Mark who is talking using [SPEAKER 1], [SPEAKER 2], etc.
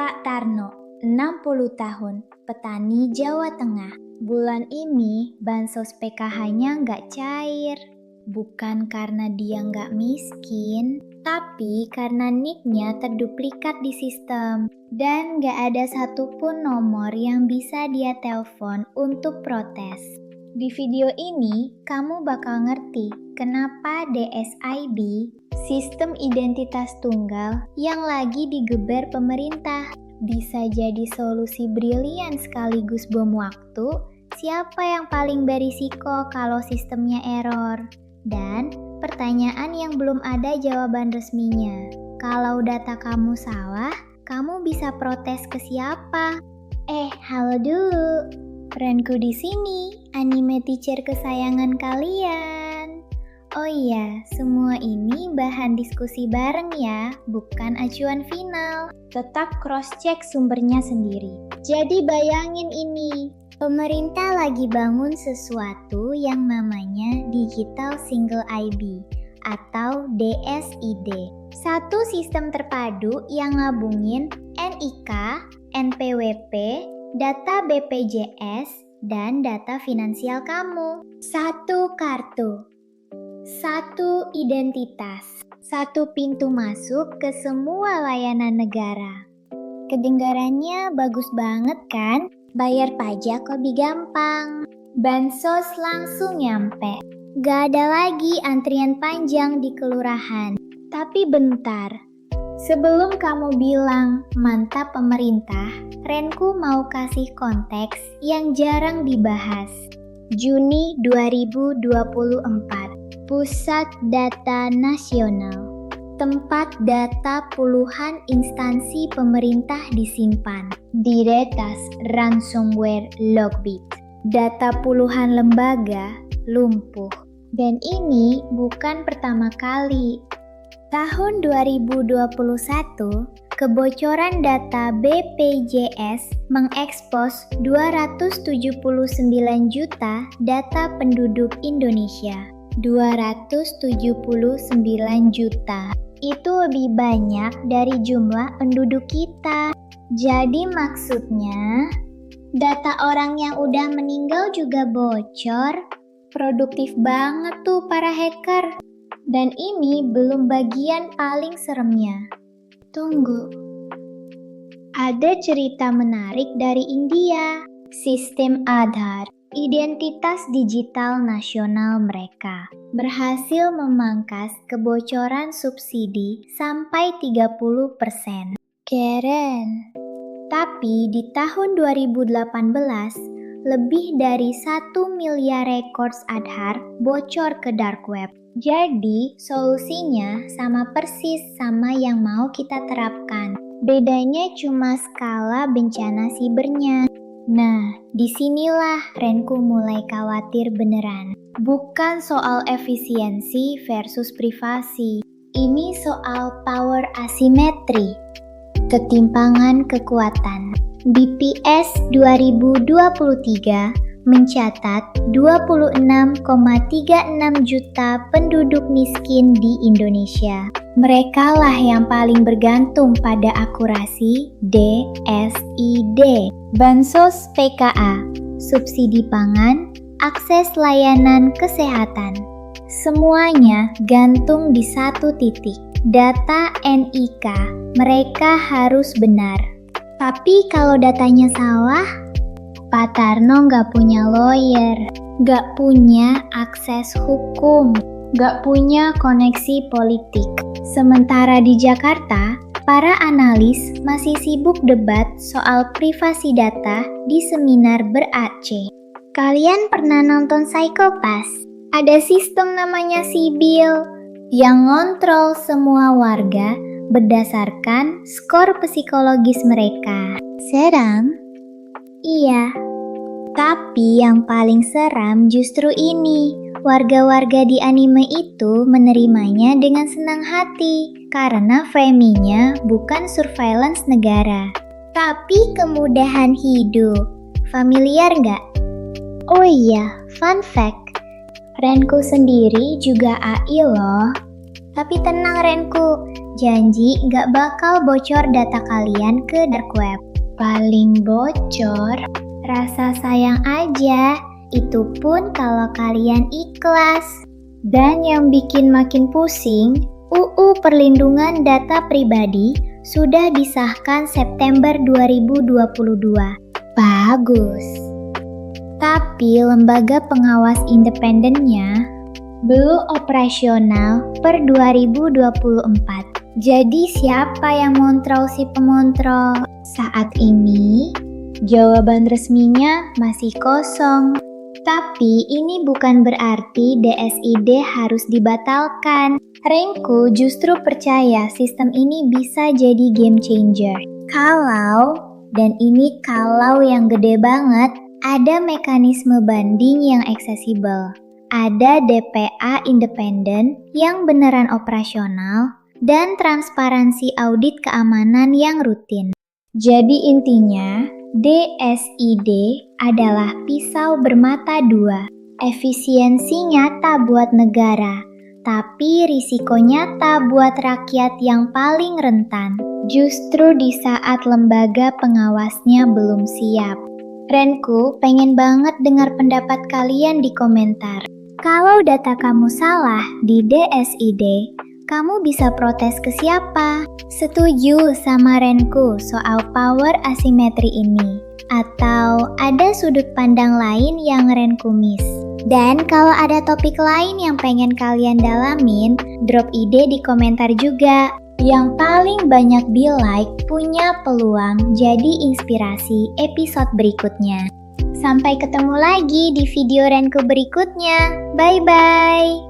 [SPEAKER 1] Pak Tarno, 60 tahun, petani Jawa Tengah. Bulan ini bansos PKH-nya nggak cair. Bukan karena dia nggak miskin, tapi karena nick-nya terduplikat di sistem. Dan nggak ada satupun nomor yang bisa dia telepon untuk protes. Di video ini, kamu bakal ngerti kenapa DSID, sistem identitas tunggal yang lagi digeber pemerintah, bisa jadi solusi brilian sekaligus bom waktu. Siapa yang paling berisiko kalau sistemnya error? Dan pertanyaan yang belum ada jawaban resminya. Kalau data kamu salah, kamu bisa protes ke siapa? Halo dulu. Renku di sini, anime teacher kesayangan kalian. Oh iya, semua ini bahan diskusi bareng ya, bukan acuan final. Tetap cross-check sumbernya sendiri. Jadi bayangin ini, pemerintah lagi bangun sesuatu yang namanya Digital Single ID atau DSID. Satu sistem terpadu yang ngabungin NIK, NPWP, data BPJS, dan data finansial kamu. Satu kartu, satu identitas, satu pintu masuk ke semua layanan negara. Kedengarannya bagus banget kan? Bayar pajak lebih gampang. Bansos langsung nyampe. Gak ada lagi antrian panjang di kelurahan. Tapi bentar, sebelum kamu bilang mantap pemerintah, Renku mau kasih konteks yang jarang dibahas. Juni 2024, Pusat Data Nasional. Tempat data puluhan instansi pemerintah disimpan. Diretas ransomware Logbit. Data puluhan lembaga lumpuh. Dan ini bukan pertama kali. Tahun 2021, kebocoran data BPJS mengekspos 279 juta data penduduk Indonesia. 279 juta. Itu lebih banyak dari jumlah penduduk kita. Jadi maksudnya, data orang yang udah meninggal juga bocor. Produktif banget tuh para hacker. Dan ini belum bagian paling seremnya. Tunggu. Ada cerita menarik dari India. Sistem Aadhaar, identitas digital nasional mereka, berhasil memangkas kebocoran subsidi sampai 30%. Keren. Tapi di tahun 2018, lebih dari 1 miliar records Aadhaar bocor ke dark web. Jadi, solusinya sama persis sama yang mau kita terapkan. Bedanya cuma skala bencana sibernya. Nah, disinilah Renku mulai khawatir beneran. Bukan soal efisiensi versus privasi. Ini soal power asimetri. Ketimpangan kekuatan. BPS 2023 mencatat 26,36 juta penduduk miskin di Indonesia. Mereka lah yang paling bergantung pada akurasi DSID, bansos PKA, subsidi pangan, akses layanan kesehatan. Semuanya gantung di satu titik, data NIK. Mereka harus benar. Tapi kalau datanya salah, Pak Tarno nggak punya lawyer, nggak punya akses hukum, nggak punya koneksi politik. Sementara di Jakarta, para analis masih sibuk debat soal privasi data di seminar ber-AC. Kalian pernah nonton Psycho-Pass? Ada sistem namanya Sibil yang ngontrol semua warga berdasarkan skor psikologis mereka. Seram? Iya, tapi yang paling seram justru ini. Warga-warga di anime itu menerimanya dengan senang hati karena framingnya bukan surveillance negara, tapi kemudahan hidup. Familiar nggak? Oh iya, fun fact. Renku sendiri juga AI loh. Tapi tenang Renku, Janji gak bakal bocor data kalian ke dark web. Paling bocor, rasa sayang aja. Itu pun kalau kalian ikhlas. Dan yang bikin makin pusing, UU Perlindungan Data Pribadi sudah disahkan September 2022. Bagus. Tapi lembaga pengawas independennya belum operasional per 2024. Jadi siapa yang montrol si pemontrol? Saat ini, jawaban resminya masih kosong. Tapi ini bukan berarti DSID harus dibatalkan. Renku justru percaya sistem ini bisa jadi game changer. Kalau, dan ini kalau yang gede banget, ada mekanisme banding yang aksesibel. Ada DPA independen yang beneran operasional, dan transparansi audit keamanan yang rutin. Jadi intinya, DSID adalah pisau bermata dua. Efisiensi nyata buat negara, tapi risiko nyata buat rakyat yang paling rentan. Justru di saat lembaga pengawasnya belum siap. Renku pengen banget dengar pendapat kalian di komentar. Kalau data kamu salah di DSID, kamu bisa protes ke siapa? Setuju sama Renku soal power asimetri ini? Atau ada sudut pandang lain yang Renku miss? Dan kalau ada topik lain yang pengen kalian dalamin, drop ide di komentar juga. Yang paling banyak di-like punya peluang jadi inspirasi episode berikutnya. Sampai ketemu lagi di video Renku berikutnya. Bye-bye!